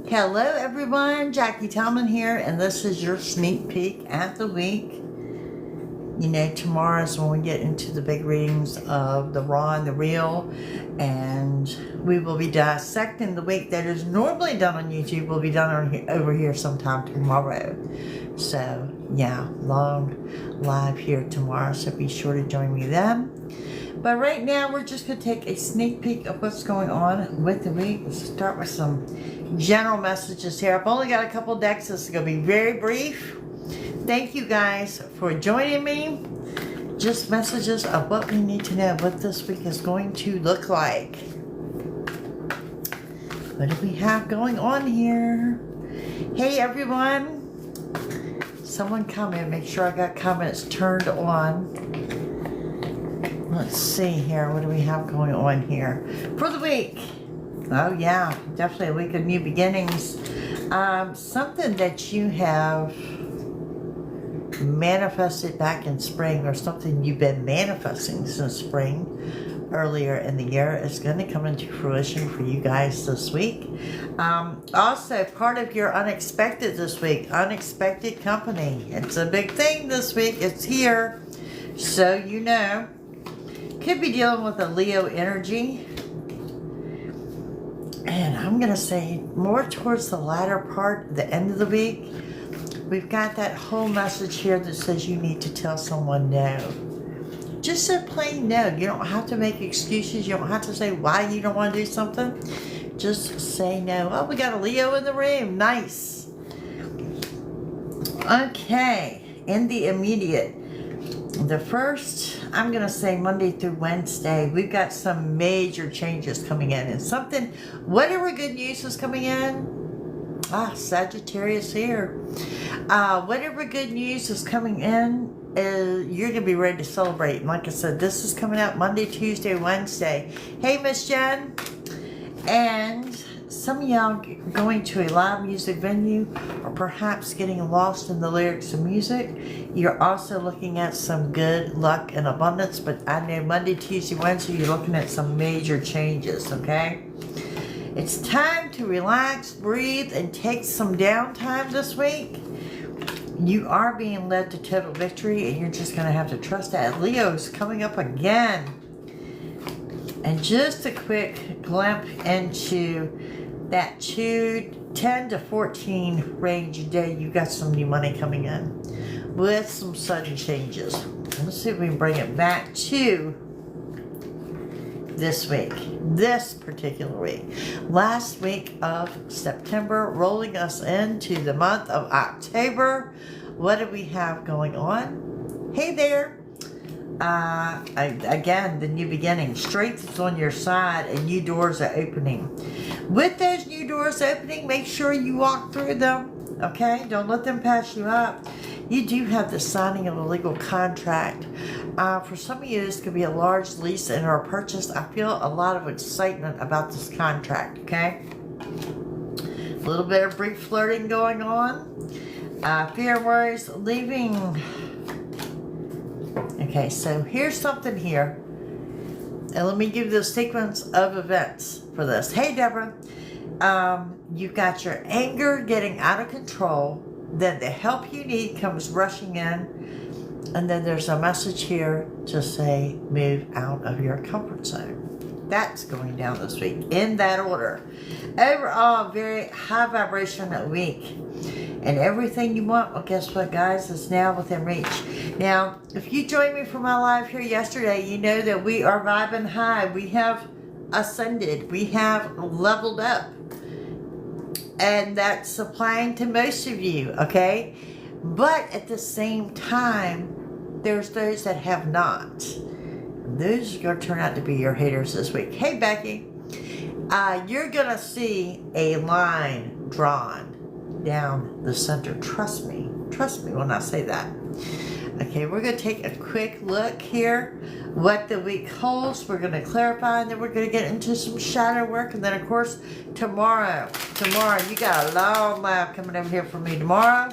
Hello everyone, Jackie Tillman here, and this is your sneak peek at the week. You know, tomorrow is when we get into the big readings of the Raw and the Real, and we will be dissecting the week that is normally done on YouTube. Will be done over here sometime tomorrow. So yeah, long live here tomorrow, so be sure to join me then. But right now, we're just going to take a sneak peek of what's going on with the week. Let's start with some general messages here. I've only got a couple decks. This is going to be very brief. Thank you guys for joining me. Just messages of what we need to know, what this week is going to look like. What do we have going on here? Hey everyone. Someone comment. Make sure I got comments turned on. Let's see here. What do we have going on here for the week? Oh yeah, definitely a week of new beginnings. Something that you have manifested back in spring, or something you've been manifesting since spring, earlier in the year, is going to come into fruition for you guys this week. Also, part of your unexpected this week, unexpected company. It's a big thing this week. It's here, so you know. Could be dealing with a Leo energy. And I'm going to say more towards the latter part, the end of the week. We've got that whole message here that says you need to tell someone no. Just a plain no. You don't have to make excuses. You don't have to say why you don't want to do something. Just say no. Oh, we got a Leo in the room. Nice. Okay. In the immediate. The first, I'm going to say Monday through Wednesday, we've got some major changes coming in. And something, whatever good news is coming in, Sagittarius here. Whatever good news is coming in, you're going to be ready to celebrate. And like I said, this is coming out Monday, Tuesday, Wednesday. Hey, Miss Jen. And some of y'all going to a live music venue, or perhaps getting lost in the lyrics of music. You're also looking at some good luck and abundance, but I know Monday, Tuesday, Wednesday, you're looking at some major changes, okay? It's time to relax, breathe, and take some downtime this week. You are being led to total victory, and you're just going to have to trust that. Leo's coming up again. And just a quick glimpse into that 10 to 14 range day, you got some new money coming in with some sudden changes. Let's see if we can bring it back to this week, this particular week. Last week of September, rolling us into the month of October. What do we have going on? Hey there. Again, the new beginning. Strength is on your side and new doors are opening. With those new doors opening, make sure you walk through them, okay? Don't let them pass you up. You do have the signing of a legal contract. For some of you, this could be a large lease and or purchase. I feel a lot of excitement about this contract, okay? A little bit of brief flirting going on. Fear and worries leaving. Okay, so here's something here. And let me give you the sequence of events for this. Hey, Deborah. You've got your anger getting out of control. Then the help you need comes rushing in. And then there's a message here to say, move out of your comfort zone. That's going down this week in that order. Overall, very high vibration week. And everything you want, well, guess what, guys, is now within reach. Now, if you joined me for my live here yesterday, you know that we are vibing high. We have ascended. We have leveled up. And that's applying to most of you, okay? But at the same time, there's those that have not. Those are going to turn out to be your haters this week. Hey, Becky. You're going to see a line drawn down the center. Trust me when I say that. Okay, we're going to take a quick look here what the week holds. We're going to clarify, and then we're going to get into some shadow work. And then, of course, tomorrow, you got a long live coming over here for me tomorrow.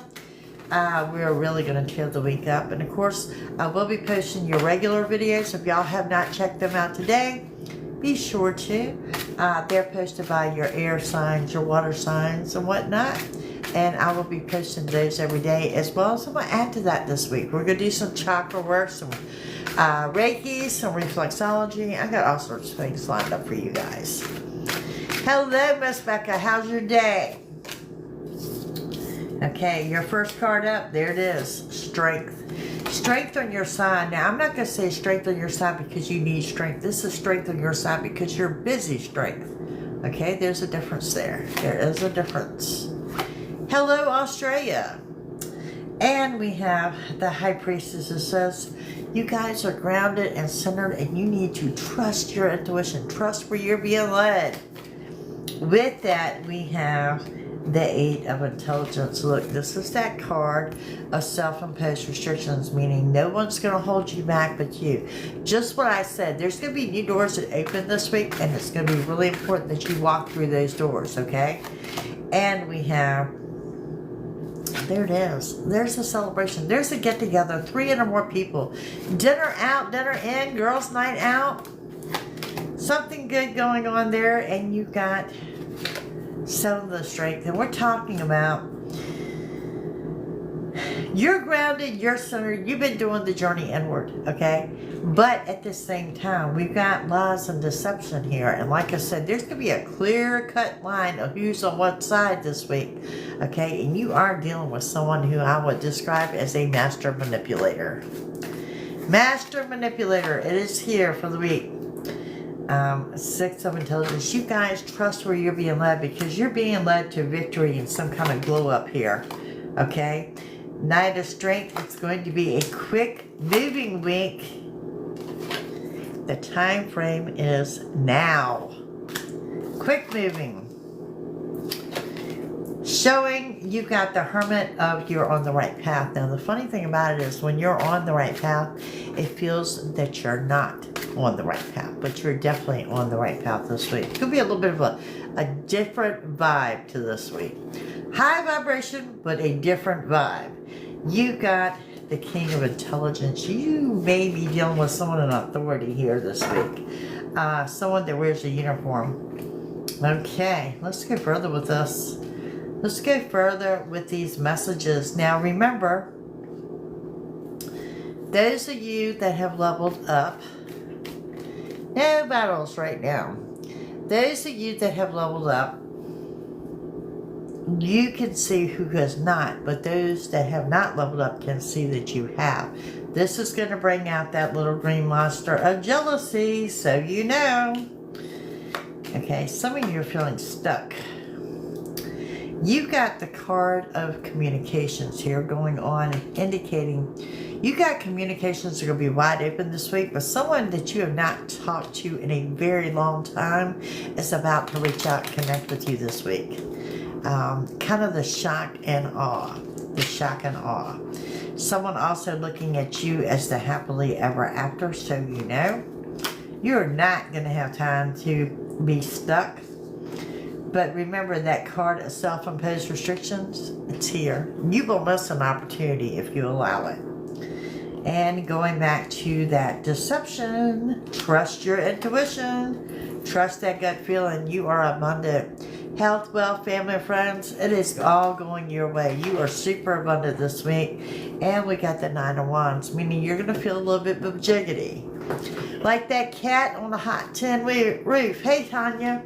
We're really going to tear the week up. And, of course, I will be posting your regular videos. If y'all have not checked them out today, be sure to. They're posted by your air signs, your water signs, and whatnot. And I will be posting those every day as well. So I'm going to add to that this week. We're going to do some chakra work, some Reiki, some reflexology. I got all sorts of things lined up for you guys. Hello, Miss Becca. How's your day? Okay, your first card up. There it is. Strength. Strength on your side. Now, I'm not going to say strength on your side because you need strength. This is strength on your side because you're busy strength. Okay, there's a difference there. There is a difference. Hello, Australia. And we have the High Priestess that says, you guys are grounded and centered and you need to trust your intuition. Trust where you're being led. With that, we have the Eight of Intelligence. Look, this is that card of self-imposed restrictions, meaning no one's going to hold you back but you. Just what I said, there's going to be new doors that open this week, and it's going to be really important that you walk through those doors, okay? And we have, there it is. There's a celebration. There's a get-together, 3 or more people. Dinner out, dinner in, girls' night out. Something good going on there, and you got some of the strength. And we're talking about you're grounded, you're centered, you've been doing the journey inward, okay? But at the same time, we've got lies and deception here. And like I said, there's going to be a clear-cut line of who's on what side this week, okay? And you are dealing with someone who I would describe as a master manipulator. Master manipulator, it is here for the week. 6 of Intelligence. You guys trust where you're being led because you're being led to victory and some kind of glow up here. Okay? Knight of Strength. It's going to be a quick moving week. The time frame is now. Quick moving. Showing you got the Hermit of you're on the right path. Now the funny thing about it is when you're on the right path, it feels that you're not on the right path, but you're definitely on the right path this week. It could be a little bit of a different vibe to this week. High vibration, but a different vibe. You got the King of Intelligence. You may be dealing with someone in authority here this week. Someone that wears a uniform. Okay, let's go further with this. Let's go further with these messages. Now remember, those of you that have leveled up, no battles right now. Those of you that have leveled up, you can see who has not, but those that have not leveled up can see that you have. This is going to bring out that little green monster of jealousy, so you know. Okay, some of you are feeling stuck. You got the card of communications here going on, indicating you got communications that are going to be wide open this week, but someone that you have not talked to in a very long time is about to reach out and connect with you this week. Kind of the shock and awe. The shock and awe. Someone also looking at you as the happily ever after, so you know. You're not going to have time to be stuck. But remember that card of self-imposed restrictions, it's here. You will miss an opportunity if you allow it. And going back to that deception, trust your intuition. Trust that gut feeling. You are abundant. Health, wealth, family, friends, it is all going your way. You are super abundant this week. And we got the 9 of Wands, meaning you're going to feel a little bit of jiggity. Like that cat on the hot tin roof. Hey, Tanya.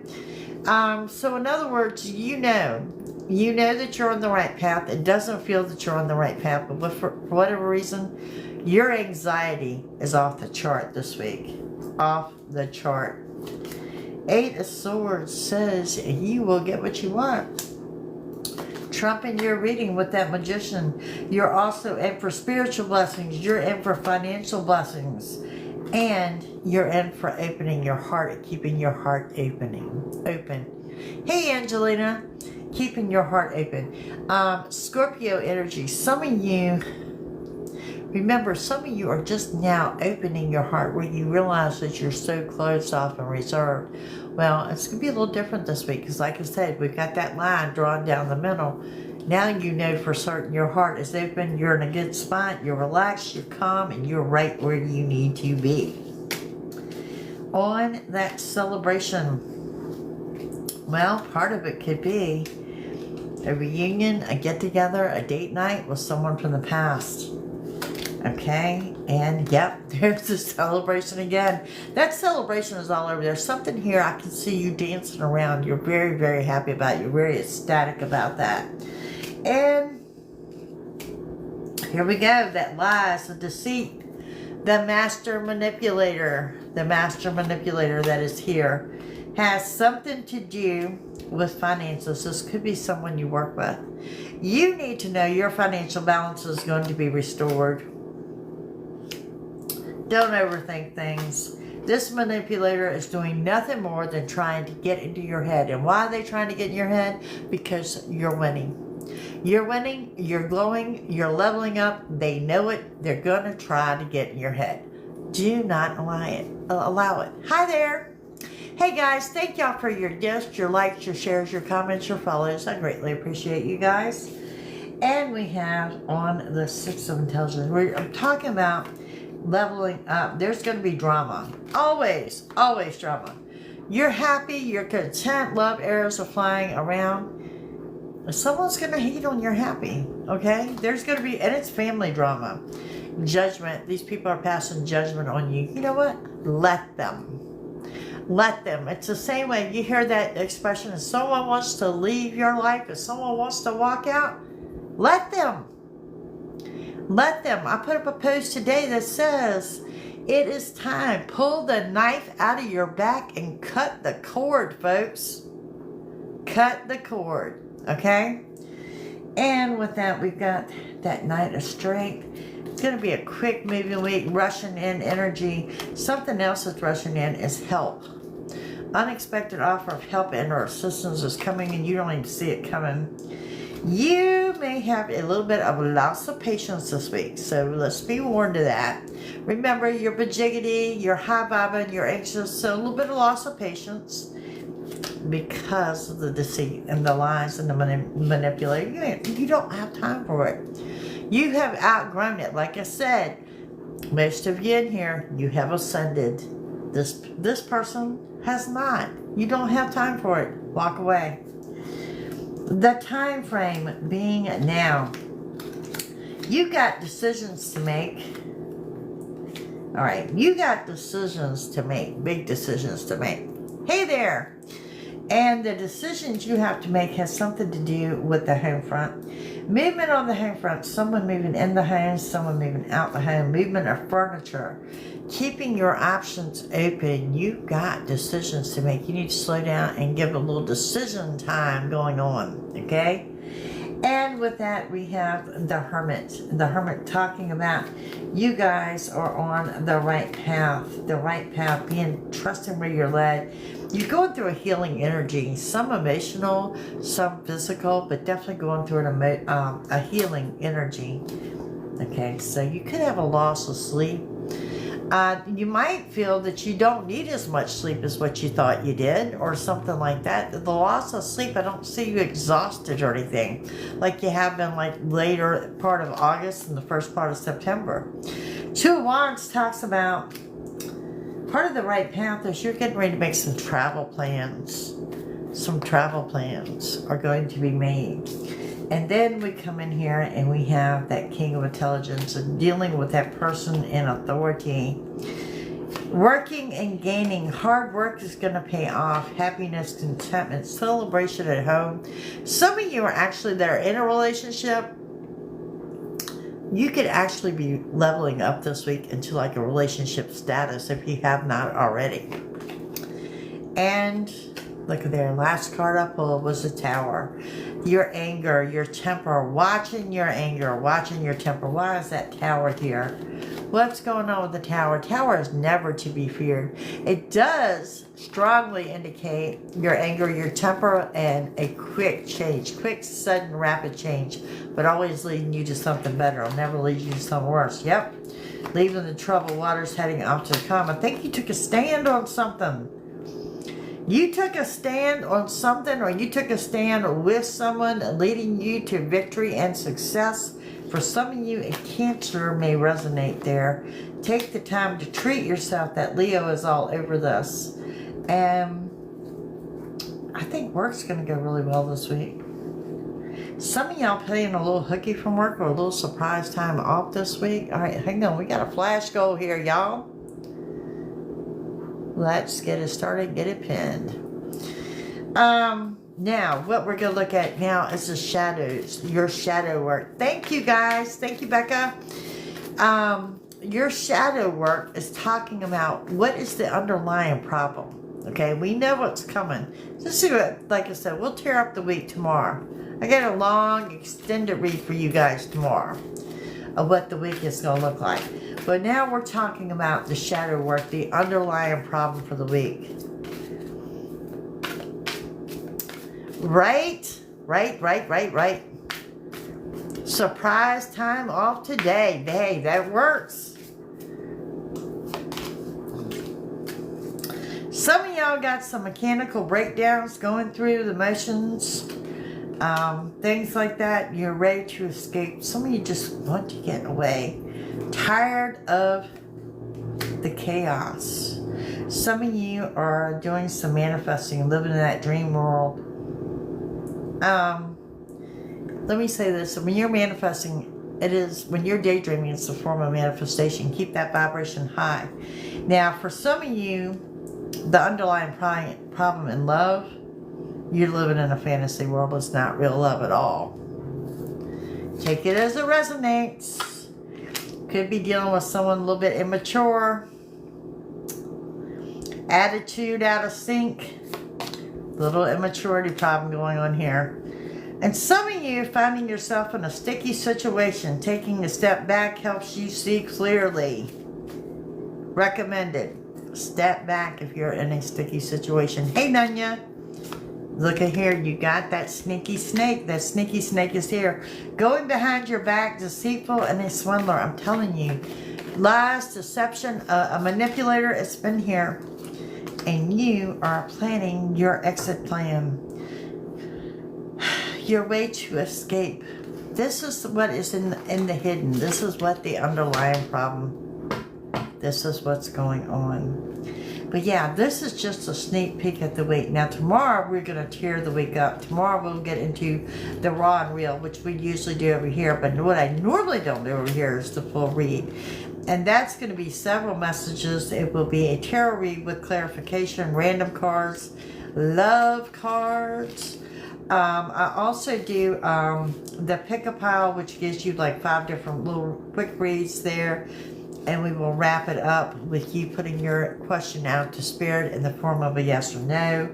So in other words, you know that you're on the right path. It doesn't feel that you're on the right path, but for whatever reason, your anxiety is off the chart this week. Off the chart. 8 of Swords says you will get what you want. Trumping your reading with that Magician. You're also in for spiritual blessings. You're in for financial blessings. And you're in for opening your heart, keeping your heart open. Hey, Angelina, keeping your heart open. Scorpio energy. Some of you, remember, some of you are just now opening your heart where you realize that you're so closed off and reserved. Well, it's going to be a little different this week because, like I said, we've got that line drawn down the middle. Now you know for certain your heart is open, you're in a good spot, you're relaxed, you're calm, and you're right where you need to be. On that celebration, Well, part of it could be a reunion, a get-together, a date night with someone from the past. Okay, and yep, there's the celebration again. That celebration is all over. There's something here I can see you dancing around. You're very, very happy about it. You're very ecstatic about that. And here we go. That lies, the deceit, the master manipulator. The master manipulator that is here has something to do with finances. This could be someone you work with. You need to know your financial balance is going to be restored. Don't overthink things. This manipulator is doing nothing more than trying to get into your head. And why are they trying to get in your head? Because you're winning. You're winning, you're glowing, you're leveling up. They know it. They're going to try to get in your head. Do not allow it. Hi there. Hey guys, thank y'all for your gifts, your likes, your shares, your comments, your follows. I greatly appreciate you guys. And we have on the Six of Intelligence, I'm talking about leveling up. There's going to be drama. Always, always drama. You're happy, you're content, love arrows are flying around. Someone's going to hate on you're happy, okay? There's going to be, and it's family drama. Judgment. These people are passing judgment on you. You know what? Let them. Let them. It's the same way you hear that expression, if someone wants to leave your life, if someone wants to walk out, let them. Let them. I put up a post today that says, it is time. Pull the knife out of your back and cut the cord, folks. Cut the cord. Okay? And with that, we've got that Knight of Strength. It's going to be a quick moving week, rushing in energy. Something else that's rushing in is help. Unexpected offer of help and or assistance is coming and you don't even see it coming. You may have a little bit of loss of patience this week, so let's be warned of that. Remember, you're bajiggity, you're high-vibing, you're anxious, so a little bit of loss of patience because of the deceit and the lies and the manipulation. You don't have time for it. You have outgrown it. Like I said, most of you in here, you have ascended. This person has not. You don't have time for it. Walk away. The time frame being now. You got decisions to make. All right, you got decisions to make, big decisions to make. Hey there. And the decisions you have to make has something to do with the home front. Movement on the home front, someone moving in the home, someone moving out the home, movement of furniture. Keeping your options open. You've got decisions to make. You need to slow down and give a little decision time going on, okay? And with that, we have the Hermit. The Hermit talking about you guys are on the right path. The right path, being trusting where you're led. You're going through a healing energy, some emotional, some physical, but definitely going through a healing energy. Okay, so you could have a loss of sleep. You might feel that you don't need as much sleep as what you thought you did, or something like that. The loss of sleep, I don't see you exhausted or anything, like you have been like later part of August and the first part of September. Two of Wands talks about part of the right path is you're getting ready to make some travel plans. Some travel plans are going to be made. And then we come in here and we have that King of Intelligence and dealing with that person in authority. Working and gaining. Hard work is going to pay off. Happiness, contentment, celebration at home. Some of you are actually that are in a relationship. You could actually be leveling up this week into like a relationship status if you have not already. And look at there. Last card I pulled was the Tower. Your anger, your temper, watching your anger, watching your temper. Why is that Tower here? What's going on with the Tower? Tower is never to be feared. It does strongly indicate your anger, your temper, and a quick change. Quick, sudden, rapid change. But always leading you to something better. It'll never lead you to something worse. Yep. Leaving the troubled waters, heading off to the calm. I think you took a stand on something. You took a stand on something, or you took a stand with someone leading you to victory and success. For some of you, a Cancer may resonate there. Take the time to treat yourself. That Leo is all over this. And I think work's going to go really well this week. Some of y'all playing a little hooky from work or a little surprise time off this week. All right, hang on. We got a flash goal here, y'all. Let's get it started. Get it pinned. Now, what we're going to look at now is the shadows. Your shadow work. Thank you, guys. Thank you, Becca. Your shadow work is talking about what is the underlying problem. Okay, we know what's coming. Just see what, like I said, we'll tear up the week tomorrow. I got a long, extended read for you guys tomorrow of what the week is going to look like. But now we're talking about the shadow work, the underlying problem for the week. Right. Surprise time off today. Hey, that works. Some of y'all got some mechanical breakdowns going through the motions, things like that. You're ready to escape. Some of you just want to get away. Tired of the chaos. Some of you are doing some manifesting, living in that dream world. Let me say this. When you're manifesting, when you're daydreaming, it's a form of manifestation. Keep that vibration high. Now, for some of you, the underlying problem in love, you're living in a fantasy world. It's not real love at all. Take it as it resonates. Could be dealing with someone a little bit immature. Attitude out of sync. Little immaturity problem going on here. And some of you finding yourself in a sticky situation. Taking a step back helps you see clearly. Recommended. Step back if you're in a sticky situation. Hey, Nunya. Look at here. You got that sneaky snake. That sneaky snake is here. Going behind your back, deceitful and a swindler. I'm telling you. Lies, deception, a manipulator. It's been here. And you are planning your exit plan. Your way to escape. This is what is in the hidden. This is what the underlying problem. This is what's going on. But yeah, this is just a sneak peek at the week. Now tomorrow we're going to tear the week up. Tomorrow we'll get into the raw and real, which we usually do over here. But what I normally don't do over here is the full read. And that's going to be several messages. It will be a tarot read with clarification, random cards, love cards. I also do the pick-a-pile, which gives you like 5 different little quick reads there. And we will wrap it up with you putting your question out to Spirit in the form of a yes or no.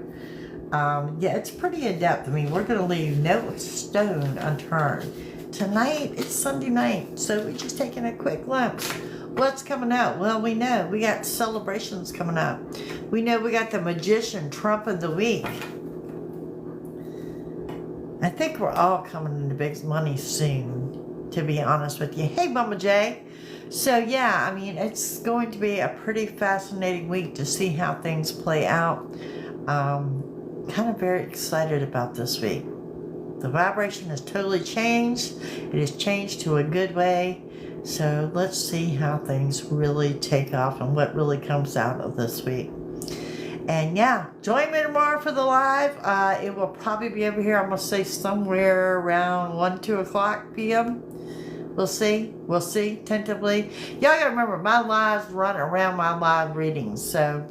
Yeah, it's pretty in-depth. I mean, we're going to leave no stone unturned. Tonight, it's Sunday night, so we're just taking a quick glimpse. What's coming out? Well, we know we got celebrations coming up. We know we got the Magician Trump of the week. I think we're all coming into big money soon, to be honest with you. Hey, Mama J. So, yeah, I mean, it's going to be a pretty fascinating week to see how things play out. Kind of very excited about this week. The vibration has totally changed. It has changed to a good way. So let's see how things really take off and what really comes out of this week. And yeah, join me tomorrow for the live. It will probably be over here, I'm going to say somewhere around 1, 2 o'clock p.m. We'll see. We'll see, tentatively. Y'all got to remember, my lives run around my live readings, so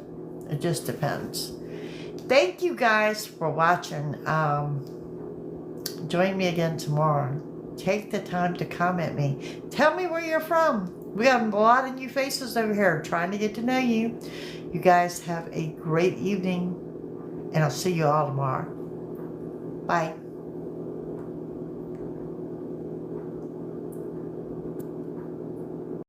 it just depends. Thank you guys for watching. Join me again tomorrow. Take the time to comment me. Tell me where you're from. We got a lot of new faces over here trying to get to know you. You guys have a great evening, and I'll see you all tomorrow. Bye.